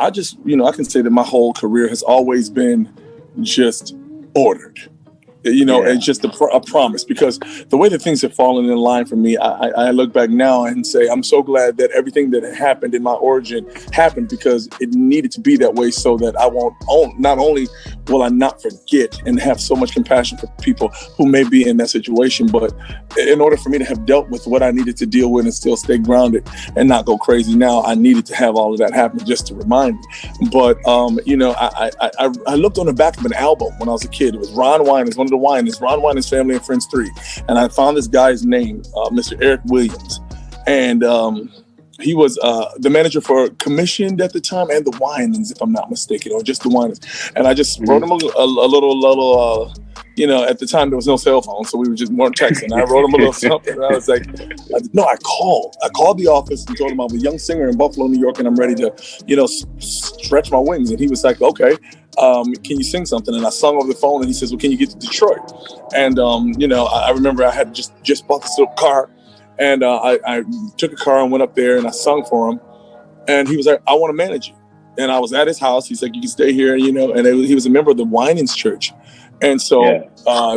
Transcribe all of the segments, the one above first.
I just, I can say that my whole career has always been just ordered. It's just a promise, because the way that things have fallen in line for me, I look back now and say, I'm so glad that everything that happened in my origin happened, because it needed to be that way, so that I won't not only will I not forget and have so much compassion for people who may be in that situation, but in order for me to have dealt with what I needed to deal with and still stay grounded and not go crazy now, I needed to have all of that happen just to remind me. But, I looked on the back of an album when I was a kid. It was Ron Winans, one of the Winans, Ron Winans Family and Friends 3. And I found this guy's name, Mr. Eric Williams. And he was the manager for Commissioned at the time, and the Winans, if I'm not mistaken, or just the Winans. And I just wrote him a little at the time there was no cell phone, so we weren't texting. I wrote him a little something. And I was like, I called the office and told him I'm a young singer in Buffalo, New York, and I'm ready to, stretch my wings. And he was like, okay, can you sing something? And I sung over the phone, and he says, well, can you get to Detroit? And, I remember I had just bought this little car, and I took a car and went up there and I sung for him. And he was like, I want to manage you. And I was at his house. He's like, you can stay here, and he was a member of the Winans Church. And so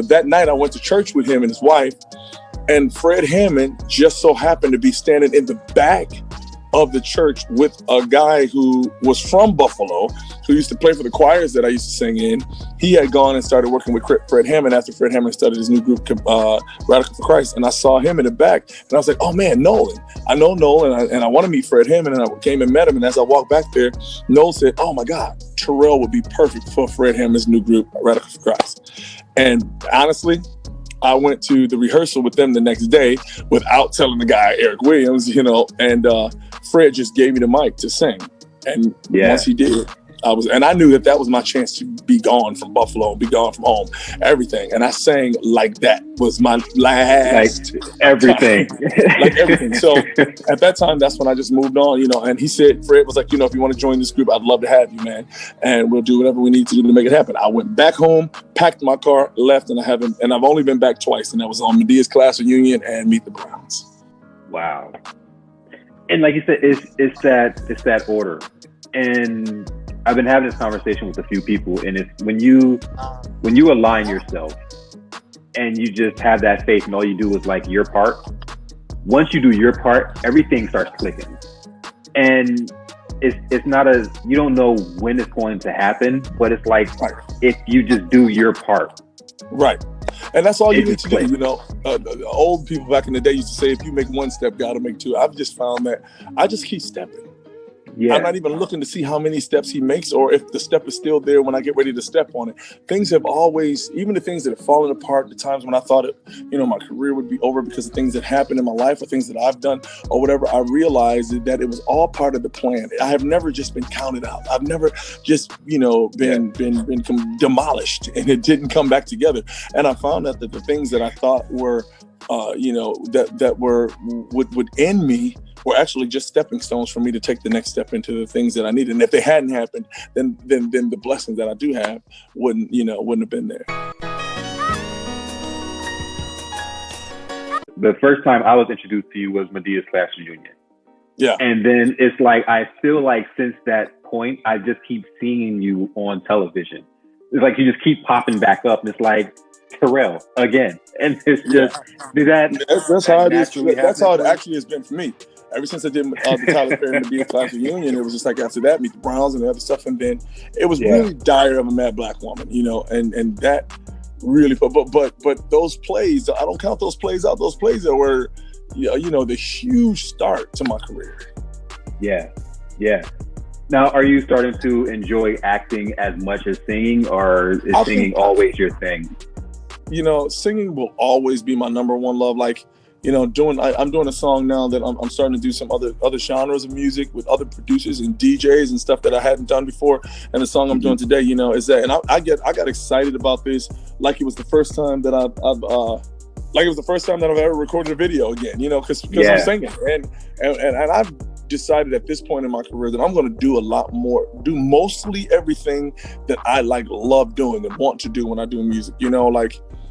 that night I went to church with him and his wife, and Fred Hammond just so happened to be standing in the back of the church with a guy who was from Buffalo, who used to play for the choirs that I used to sing in. He had gone and started working with Fred Hammond after Fred Hammond started his new group, Radical for Christ. And I saw him in the back, and I was like, oh man, Nolan. I know Nolan, and I want to meet Fred Hammond. And I came and met him. And as I walked back there, Nolan said, oh my God, Terrell would be perfect for Fred Hammond's new group, Radical for Christ. And honestly, I went to the rehearsal with them the next day without telling the guy, Eric Williams, and Fred just gave me the mic to sing. And once he did, I knew that was my chance to be gone from Buffalo, be gone from home, everything. And I sang like that was my last everything. Like everything. So at that time, that's when I just moved on, and he said, Fred was like, if you want to join this group, I'd love to have you, man. And we'll do whatever we need to do to make it happen. I went back home, packed my car, left, and I've only been back twice. And that was on Medea's Class Reunion and Meet the Browns. Wow. And like you said, it's that order. And I've been having this conversation with a few people, and it's when you align yourself and you just have that faith, and all you do is like your part. Once you do your part, everything starts clicking. And it's not you don't know when it's going to happen, but it's like if you just do your part. Right. And that's all you need to do. Old people back in the day used to say, if you make one step, God will make two. I've just found that I just keep stepping. Yeah. I'm not even looking to see how many steps he makes or if the step is still there when I get ready to step on it. Things have always, even the things that have fallen apart, the times when I thought my career would be over because of things that happened in my life or things that I've done or whatever, I realized that it was all part of the plan. I have never just been counted out. I've never just, been demolished and it didn't come back together. And I found out that the things that I thought were, that would end me were actually just stepping stones for me to take the next step into the things that I needed. And if they hadn't happened, then the blessings that I do have wouldn't have been there. The first time I was introduced to you was Medea's Class Reunion. Yeah. And then it's like, I feel like since that point, I just keep seeing you on television. It's like you just keep popping back up, and it's like, Terrell again. And it's just, that's how it is. That's how it actually has been for me. Ever since I did the Tyler Perry and the Medea's Class Reunion, it was just like after that, Meet the Browns and the other stuff. And then it was really dire of a mad black woman, and that really, but those plays, I don't count those plays out. Those plays that were, the huge start to my career. Yeah. Yeah. Now, are you starting to enjoy acting as much as singing, or is singing always your thing? Singing will always be my number one love. Like, I'm doing a song now that I'm starting to do some other genres of music with other producers and DJs and stuff that I hadn't done before. And the song I'm doing today, is that, and I got excited about this like it was the first time that I've ever recorded a video again, because I'm singing. And I've decided at this point in my career that I'm going to do a lot more, do mostly everything that I love doing and want to do when I do music,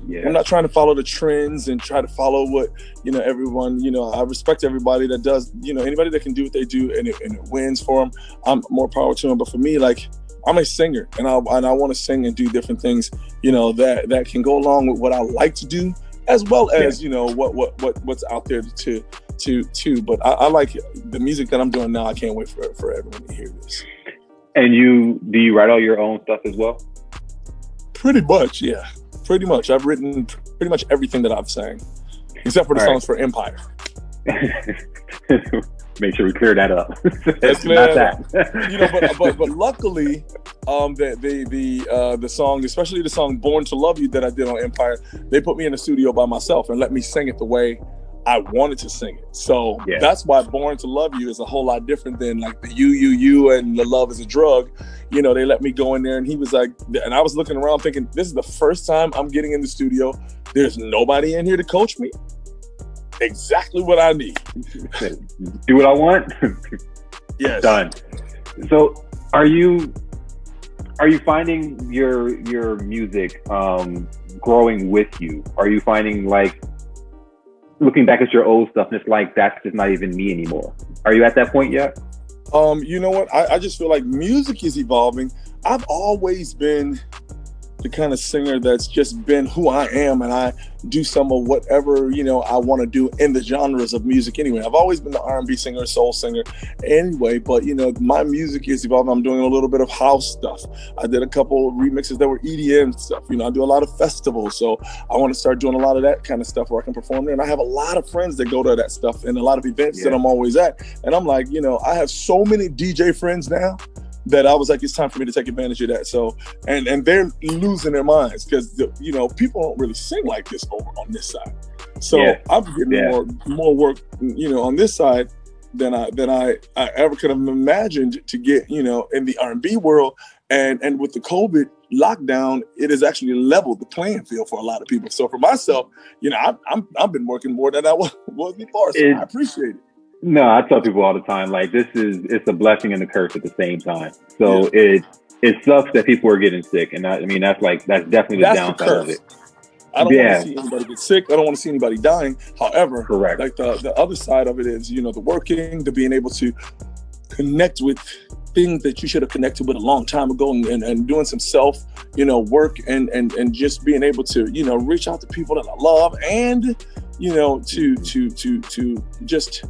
Yeah. I'm not trying to follow the trends and try to follow what, everyone, I respect everybody that does, anybody that can do what they do and it wins for them. I'm more power to them. But for me, like, I'm a singer and I want to sing and do different things, that can go along with what I like to do, as well as, what's out there to. But I like the music that I'm doing now. I can't wait for everyone to hear this. And do you write all your own stuff as well? Pretty much, yeah. Pretty much. I've written pretty much everything that I've sang, except for the songs for Empire. Make sure we clear that up. That's not that. But luckily, the song, especially the song "Born to Love You" that I did on Empire, they put me in the studio by myself and let me sing it the way I wanted to sing it. So that's why "Born to Love You" is a whole lot different than like the you and the love is a drug. They let me go in there and he was like, and I was looking around thinking, this is the first time I'm getting in the studio. There's nobody in here to coach me. Exactly what I need. Do what I want. Yes. Done. So are you finding your music growing with you? Are you finding, like, looking back at your old stuff and it's like, that's just not even me anymore? Are you at that point yet? You know what? I just feel like music is evolving. I've always been the kind of singer that's just been who I am, and I do some of whatever, I want to do in the genres of music anyway. I've always been the R&B singer, soul singer anyway, but, my music is evolving. I'm doing a little bit of house stuff. I did a couple of remixes that were EDM stuff. I do a lot of festivals, so I want to start doing a lot of that kind of stuff where I can perform there. And I have a lot of friends that go to that stuff and a lot of events that I'm always at. And I'm like, I have so many DJ friends now that I was like, it's time for me to take advantage of that. So, and they're losing their minds because, people don't really sing like this over on this side. So I'm getting more work, on this side than I ever could have imagined to get, in the R&B world. And with the COVID lockdown, it has actually leveled the playing field for a lot of people. So for myself, I've been working more than I was before. So I appreciate it. No, I tell people all the time, like, it's a blessing and a curse at the same time. So it sucks that people are getting sick. And that's definitely the downside of it. I don't want to see anybody get sick. I don't want to see anybody dying. However, correct. Like the other side of it is, the working, the being able to connect with things that you should have connected with a long time ago and doing some self, work and just being able to, reach out to people that I love and, to just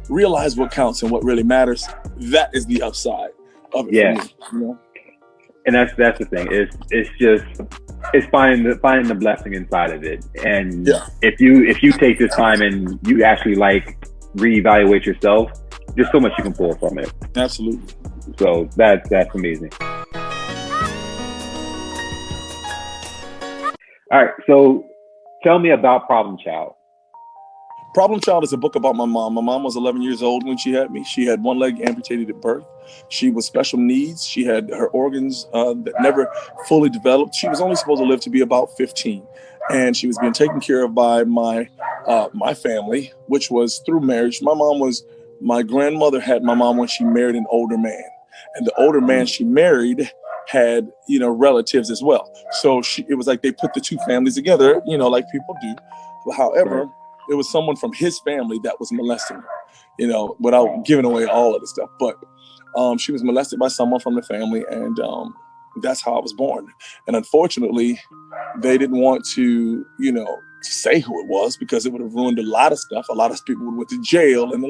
realize what counts and what really matters. That is the upside of it for me, And that's the thing. It's finding the blessing inside of it. And if you take this time and you actually reevaluate yourself, there's so much you can pull from it. Absolutely. So that's amazing. All right. So tell me about Problem Child. Problem Child is a book about my mom. My mom was 11 years old when she had me. She had one leg amputated at birth. She was special needs. She had her organs that never fully developed. She was only supposed to live to be about 15. And she was being taken care of by my family, which was through marriage. My grandmother had my mom when she married an older man. And the older man she married had, relatives as well. So it was like they put the two families together, like people do. However, it was someone from his family that was molesting her, without giving away all of the stuff. But she was molested by someone from the family, and that's how I was born. And unfortunately, they didn't want to, say who it was because it would have ruined a lot of stuff. A lot of people would have went to jail and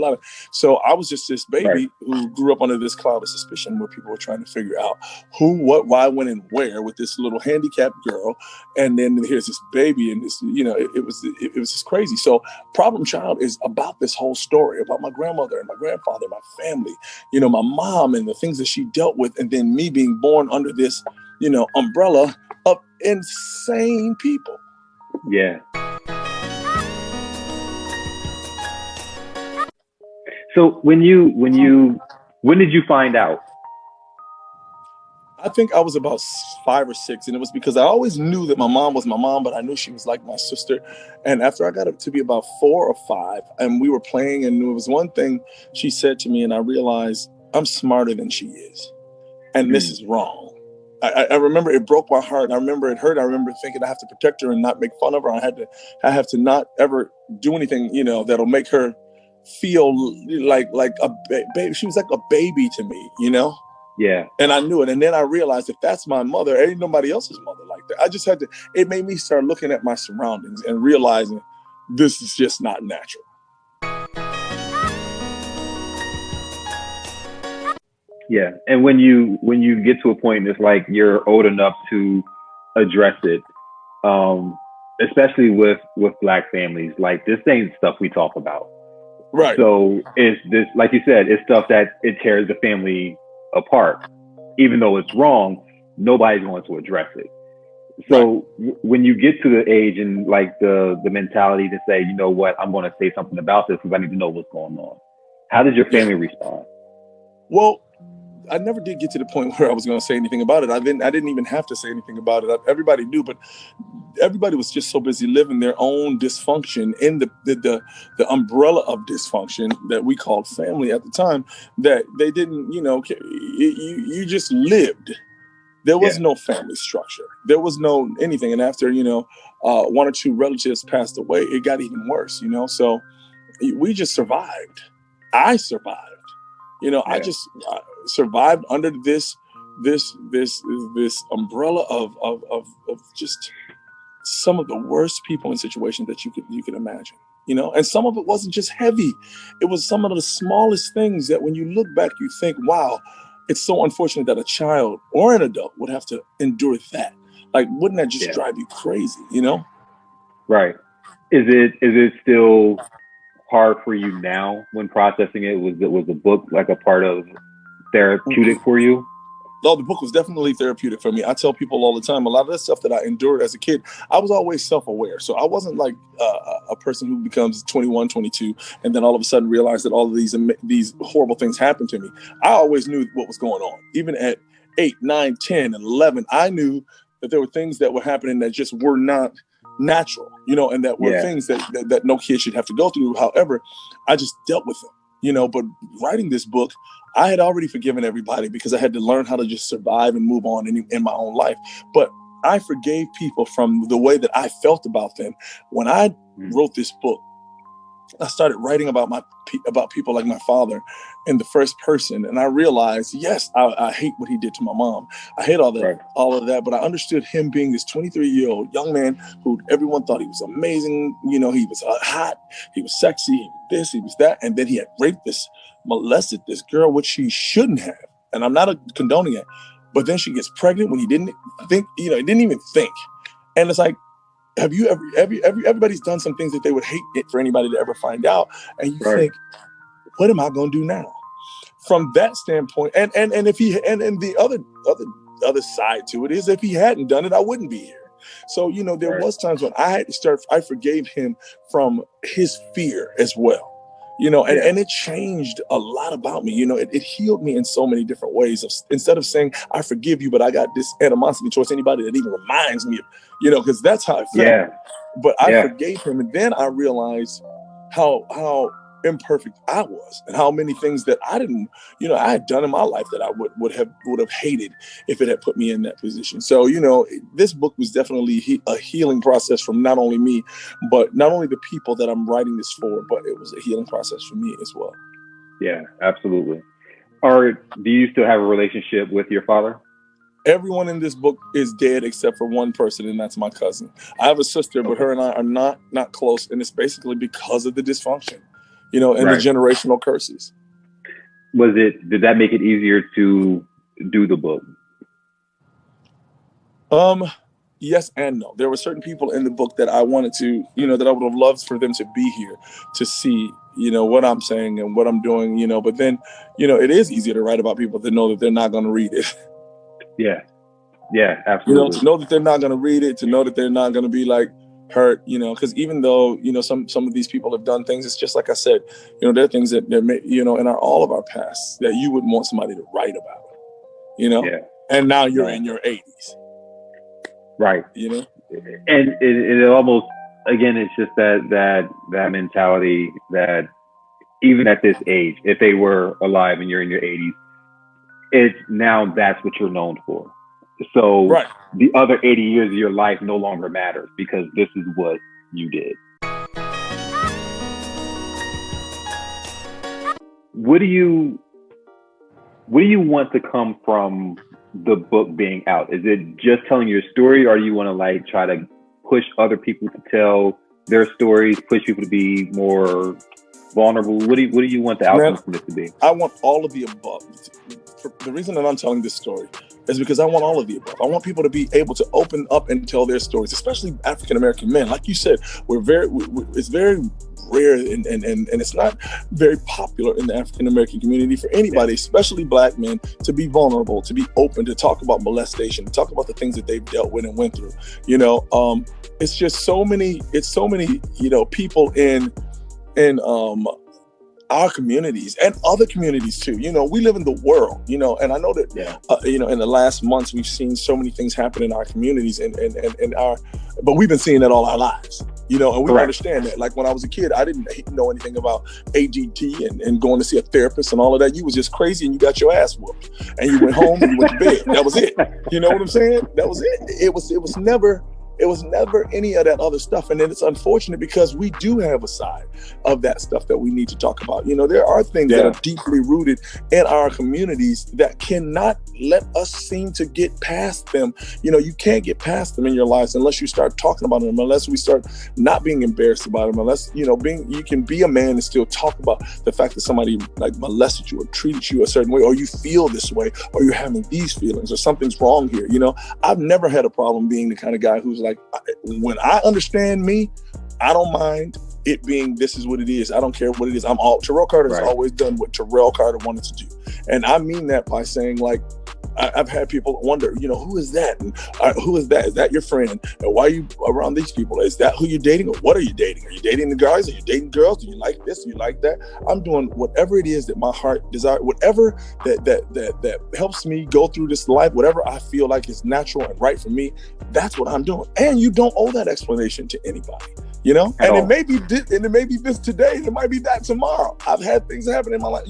so I was just this baby who grew up under this cloud of suspicion where people were trying to figure out who, what, why, when, and where with this little handicapped girl. And then here's this baby and this, it was just crazy. So Problem Child is about this whole story about my grandmother and my grandfather, my family, my mom and the things that she dealt with. And then me being born under this, umbrella of insane people. Yeah. So when did you find out? I think I was about 5 or 6, and it was because I always knew that my mom was my mom, but I knew she was like my sister. And after I got up to be about 4 or 5, and we were playing, and there was one thing she said to me, and I realized I'm smarter than she is, and this is wrong. I remember it broke my heart. I remember it hurt. I remember thinking I have to protect her and not make fun of her. I have to not ever do anything, that'll make her feel like a baby. She was like a baby to me, Yeah. And I knew it. And then I realized if that's my mother, ain't nobody else's mother like that. I just had to, it made me start looking at my surroundings and realizing this is just not natural. Yeah. And when you get to a point, it's like you're old enough to address it. Especially with Black families, like this ain't stuff we talk about. Right. So it's this, like you said, it's stuff that it tears the family apart. Even though it's wrong, nobody's going to address it. So when you get to the age and like the mentality to say, you know what, I'm going to say something about this because I need to know what's going on. How did your family respond? Well, I never did get to the point where I was going to say anything about it. I didn't even have to say anything about it. Everybody knew, but everybody was just so busy living their own dysfunction in the umbrella of dysfunction that we called family at the time, that they didn't, you just lived. There was no family structure. There was no anything. And after, one or two relatives passed away, it got even worse, So we just survived. I survived. I just survived under this umbrella of just some of the worst people in situations that you could imagine. And some of it wasn't just heavy. It was some of the smallest things that when you look back, you think, wow, it's so unfortunate that a child or an adult would have to endure that. Like, wouldn't that just drive you crazy, Right. Is it still hard for you now when processing it? Was the book like a part of therapeutic for you? No, the book was definitely therapeutic for me. I tell people all the time, a lot of the stuff that I endured as a kid, I was always self-aware. So I wasn't like a person who becomes 21, 22, and then all of a sudden realized that all of these horrible things happened to me. I always knew what was going on. Even at 8, 9, 10, and 11, I knew that there were things that were happening that just were not natural, and that were things that no kid should have to go through. However, I just dealt with them, but writing this book, I had already forgiven everybody because I had to learn how to just survive and move on in my own life. But I forgave people from the way that I felt about them. When I wrote this book, I started writing about people like my father in the first person. And I realized, yes, I hate what he did to my mom. I hate all of that. But I understood him being this 23-year-old young man who everyone thought he was amazing. He was hot, he was sexy, he was this, he was that. And then he had molested this girl, which he shouldn't have. And I'm not condoning it. But then she gets pregnant when he didn't think, he didn't even think. And it's like, have you everybody's done some things that they would hate for anybody to ever find out. And you think, what am I going to do now? From that standpoint, and if he and the other side to it is, if he hadn't done it, I wouldn't be here. So, there was times when I forgave him from his fear as well. And it changed a lot about me. It healed me in so many different ways. Instead of saying, I forgive you, but I got this animosity towards anybody that even reminds me of, because that's how I felt. Yeah. But I forgave him. And then I realized how imperfect I was and how many things that I didn't, I had done in my life that I would have hated if it had put me in that position. So, this book was definitely a healing process from not only me, but not only the people that I'm writing this for, but it was a healing process for me as well. Yeah, absolutely. Do you still have a relationship with your father? Everyone in this book is dead except for one person, and that's my cousin. I have a sister, but her and I are not close, and it's basically because of the dysfunction. And the generational curses. Did that make it easier to do the book? Yes and no. There were certain people in the book that I wanted to, that I would have loved for them to be here to see, what I'm saying and what I'm doing, but then, it is easier to write about people that know that they're not going to read it. Yeah. Yeah, absolutely. To know that they're not going to read it, to know that they're not going to be like, hurt, because even though, some of these people have done things, it's just like I said, there are things that may, in all of our past that you wouldn't want somebody to write about, and now you're in your 80s. Right. And it almost, again, it's just that mentality that even at this age, if they were alive and you're in your 80s, it's now that's what you're known for. So Right. the other 80 years of your life no longer matters because this is what you did. What do you want to come from the book being out? Is it just telling your story, or do you want to like try to push other people to tell their stories, push people to be more vulnerable? What do you want the outcome from this to be? I want all of the above. The reason that I'm telling this story is because I want all of the above. I want people to be able to open up and tell their stories, especially African-American men. Like you said, it's very rare and it's not very popular in the African-American community for anybody, especially Black men, to be vulnerable, to be open, to talk about molestation, to talk about the things that they've dealt with and went through. It's just so many, people in our communities and other communities too. We live in the world, and I know that, in the last months, we've seen so many things happen in our communities but we've been seeing that all our lives, and we understand that. Like when I was a kid, I didn't know anything about ADT and going to see a therapist and all of that. You was just crazy and you got your ass whooped and you went home and you went to bed. That was it. You know what I'm saying? That was it. It was never any of that other stuff. And then it's unfortunate because we do have a side of that stuff that we need to talk about. There are things that are deeply rooted in our communities that cannot let us seem to get past them. You can't get past them in your lives unless you start talking about them, unless we start not being embarrassed about them, unless, you can be a man and still talk about the fact that somebody like molested you or treated you a certain way, or you feel this way, or you're having these feelings, or something's wrong here. I've never had a problem being the kind of guy who's like, when I understand me, I don't mind it being this is what it is. I don't care what it is. Terrell Carter has always done what Terrell Carter wanted to do. And I mean that by saying, like, I've had people wonder, who is that? And who is that? Is that your friend? And why are you around these people? Is that who you're dating? Or what are you dating? Are you dating the guys? Are you dating girls? Do you like this? Do you like that? I'm doing whatever it is that my heart desires, whatever that helps me go through this life, whatever I feel like is natural and right for me, that's what I'm doing. And you don't owe that explanation to anybody. It may be this, and it may be this today, and it might be that tomorrow. I've had things happen in my life,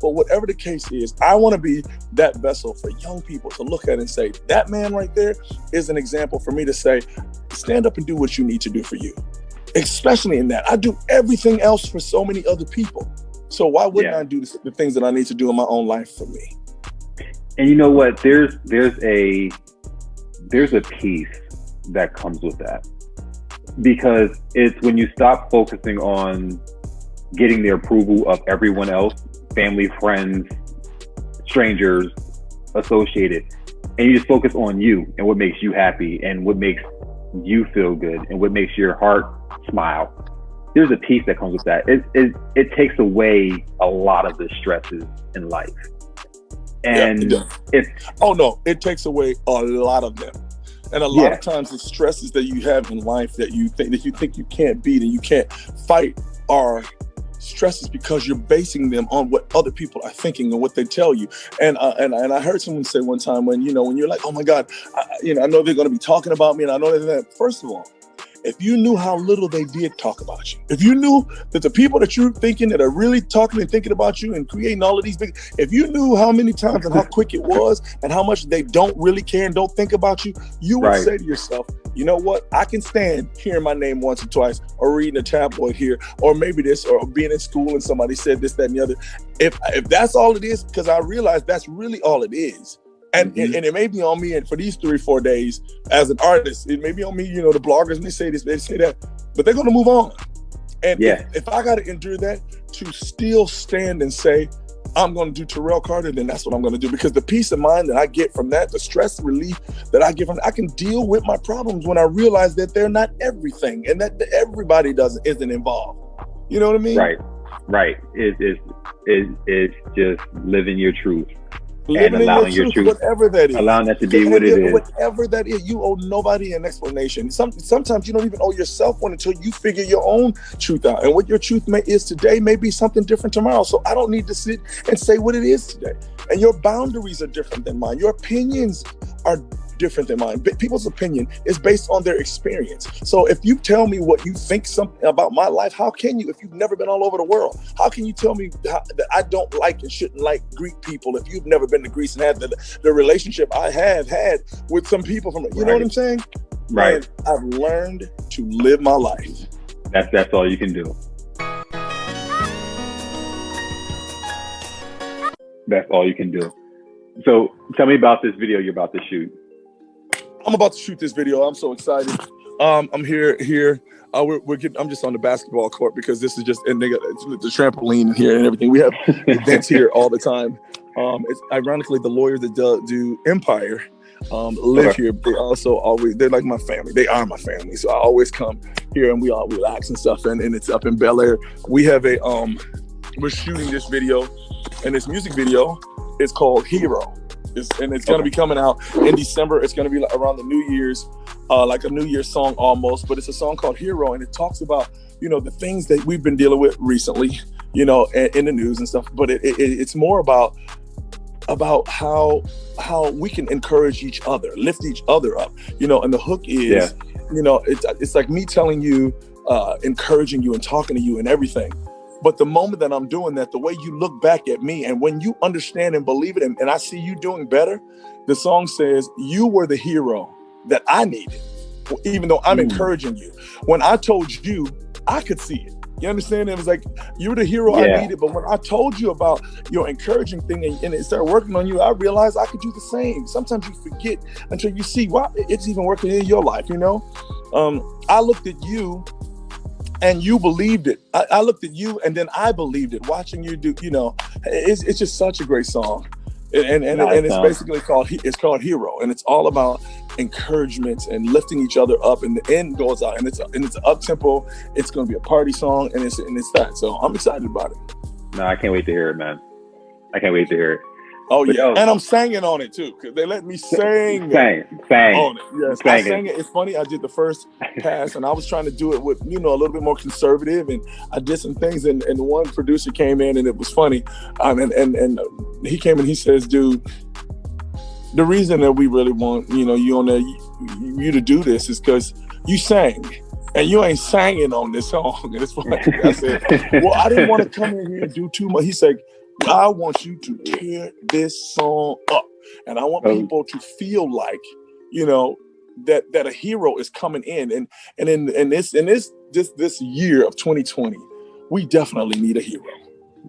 but whatever the case is, I want to be that vessel for young people to look at and say, that man right there is an example for me to say, stand up and do what you need to do for you. Especially in that. I do everything else for so many other people. So why wouldn't I do the things that I need to do in my own life for me? And you know what? There's a piece that comes with that. Because it's when you stop focusing on getting the approval of everyone else, family, friends, strangers, associated, and you just focus on you and what makes you happy and what makes you feel good and what makes your heart smile. There's a piece that comes with that. It takes away a lot of the stresses in life. And it takes away a lot of them. And a lot of times the stresses that you have in life that you think you can't beat and you can't fight are stresses because you're basing them on what other people are thinking and what they tell you. And I heard someone say one time when you're like, oh my God, I know they're going to be talking about me and I know that. First of all, if you knew how little they did talk about you, if you knew that the people that you're thinking that are really talking and thinking about you and creating all of these big, if you knew how many times and how quick it was and how much they don't really care and don't think about you, you would say to yourself, you know what? I can stand hearing my name once or twice or reading a tabloid here, or maybe this, or being in school and somebody said this, that, and the other. If that's all it is, because I realize that's really all it is. And it may be on me, and for these 3-4 days as an artist, it may be on me, the bloggers, they say this, they say that, but they're going to move on. And if I got to endure that to still stand and say, I'm going to do Terrell Carter, then that's what I'm going to do. Because the peace of mind that I get from that, the stress relief that I get from that, I can deal with my problems when I realize that they're not everything and that everybody isn't involved. You know what I mean? Right. It's just living your truth. Living and allowing your truth, whatever that is, allowing that to be what it is. Whatever that is, you owe nobody an explanation. Sometimes you don't even owe yourself one until you figure your own truth out. And what your truth is today may be something different tomorrow. So I don't need to sit and say what it is today. And your boundaries are different than mine. Your opinions are different than mine. People's opinion is based on their experience. So if you tell me what you think something about my life, how can you, if you've never been all over the world, how can you tell me that I don't like and shouldn't like Greek people if you've never been to Greece and had the relationship I have had with some people from, you know what I'm saying? Right. And I've learned to live my life. That's all you can do. That's all you can do. So tell me about this video you're about to shoot. I'm about to shoot this video. I'm so excited. I'm here. I'm just on the basketball court because this is just, and they got the trampoline here and everything. We have events here all the time. It's ironically the lawyers that do Empire live here. They also always, they're like my family. They are my family. So I always come here and we all relax and stuff. And it's up in Bel Air. We have we're shooting this video, and this music video is called Hero. It's going to be coming out in December. It's going to be around the New Year's, like a New Year's song almost, but it's a song called Hero, and it talks about, the things that we've been dealing with recently, in the news and stuff. But it's more about how we can encourage each other, lift each other up, and the hook is, it's like me telling you, encouraging you and talking to you and everything. But the moment that I'm doing that, the way you look back at me, and when you understand and believe it, and I see you doing better, the song says, you were the hero that I needed, even though I'm encouraging you. When I told you, I could see it. You understand? It was like, you were the hero I needed. But when I told you about your encouraging thing and it started working on you, I realized I could do the same. Sometimes you forget until you see, wow, it's even working in your life, I looked at you, and you believed it. I looked at you, and then I believed it. Watching you do, it's just such a great song, and it's basically called Hero, and it's all about encouragement and lifting each other up. And the end goes out, and it's up tempo. It's going to be a party song, and it's that. So I'm excited about it. No, I can't wait to hear it, man. I can't wait to hear it. Oh, yeah. And I'm singing on it, too, because they let me sing on it. Yes, I sang it. It's funny. I did the first pass, and I was trying to do it with, a little bit more conservative, and I did some things, and one producer came in, and it was funny. And he came and he says, dude, the reason that we really want, you on there, you to do this is because you sang. And you ain't singing on this song. And it's funny. I said, well, I didn't want to come in here and do too much. He said, I want you to tear this song up, and I want people to feel like, that a hero is coming in, and in this year of 2020, we definitely need a hero,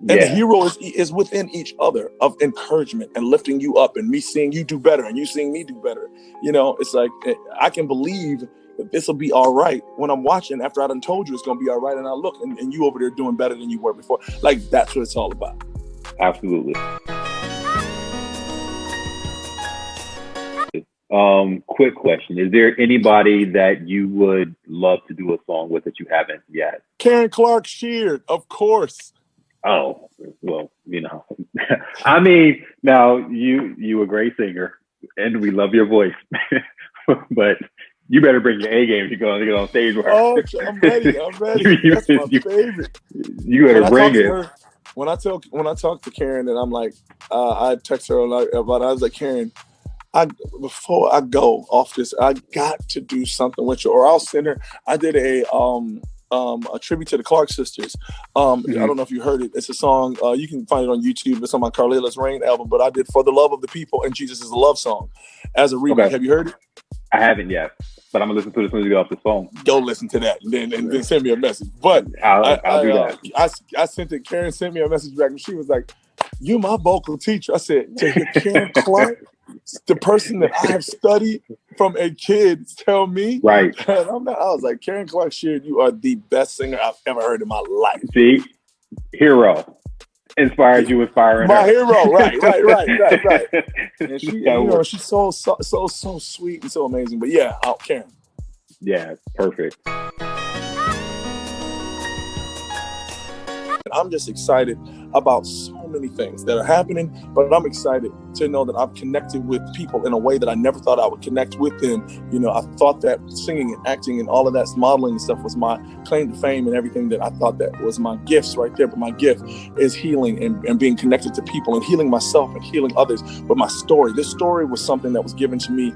and the hero is within each other, of encouragement and lifting you up, and me seeing you do better and you seeing me do better. It's like I can believe that this will be all right when I'm watching after I done told you it's gonna be all right, and I look and you over there doing better than you were before. Like that's what it's all about. Absolutely. Quick question. Is there anybody that you would love to do a song with that you haven't yet? Karen Clark Sheard, of course. Oh, well, I mean, now you a great singer and we love your voice, but you better bring your A game if you're going to get on stage with her. Oh, I'm ready. That's my favorite. You better bring it. When I talk to Karen, and I'm like, I text her about it. I was like, Karen, before I go off this, I got to do something with you, or I'll send her. I did a tribute to the Clark sisters. I don't know if you heard it. It's a song. You can find it on YouTube. It's on my Carlilla's Rain album. But I did For the Love of the People and Jesus is a Love Song as a remake. Okay. Have you heard it? I haven't yet, but I'm gonna listen to it as soon as we get off the phone. Go listen to that, and then send me a message. But I'll do that. I sent it. Karen sent me a message back, and she was like, "You my vocal teacher." I said, "To hear Karen Clark, the person that I have studied from a kid, tell me." Right. And I was like, Karen Clark Sheard, you are the best singer I've ever heard in my life. See, hero. Inspired you, inspiring my her. Hero, right. And she, she's so sweet and so amazing. But yeah, Karen. Yeah, perfect. I'm just excited about so many things that are happening, but I'm excited to know that I've connected with people in a way that I never thought I would connect with them. You know, I thought that singing and acting and all of that modeling and stuff was my claim to fame and everything, that I thought that was my gifts right there. But my gift is healing and being connected to people and healing myself and healing others with my story. This story was something that was given to me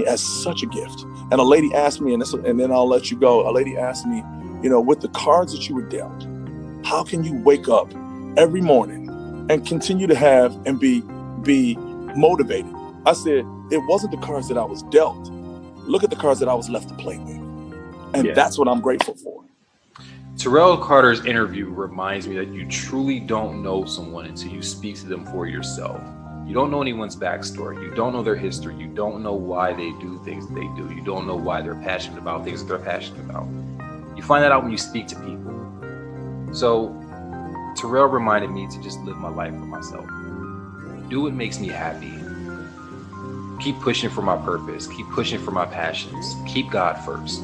as such a gift. And a lady asked me, and then I'll let you go. A lady asked me, you know, with the cards that you were dealt, how can you wake up every morning and continue to have and be motivated? I said, it wasn't the cards that I was dealt. Look at the cards that I was left to play with. And that's what I'm grateful for. Terrell Carter's interview reminds me that you truly don't know someone until you speak to them for yourself. You don't know anyone's backstory. You don't know their history. You don't know why they do things that they do. You don't know why they're passionate about things that they're passionate about. You find that out when you speak to people. So Terrell reminded me to just live my life for myself. Do what makes me happy. Keep pushing for my purpose. Keep pushing for my passions. Keep God first.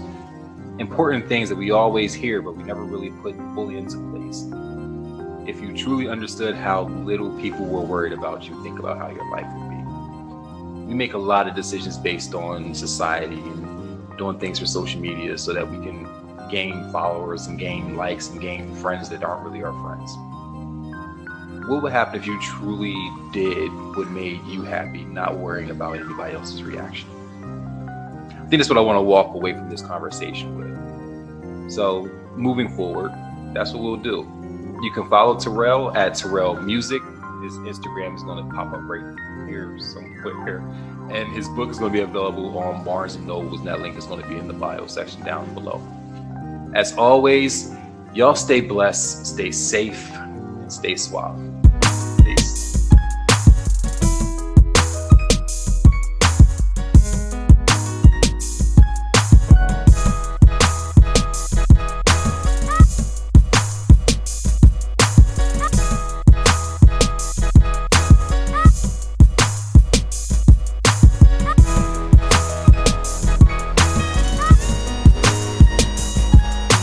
Important things that we always hear, but we never really put fully into place. If you truly understood how little people were worried about you, think about how your life would be. We make a lot of decisions based on society and doing things for social media so that we can gain followers and gain likes and gain friends that aren't really our friends. What would happen if you truly did what made you happy, not worrying about anybody else's reaction? I think that's what I want to walk away from this conversation with. So moving forward, that's what we'll do. You can follow Terrell at Terrell Music. His Instagram is going to pop up right here somewhere. And his book is going to be available on Barnes & Nobles, and that link is going to be in the bio section down below. As always, y'all stay blessed, stay safe, and stay suave.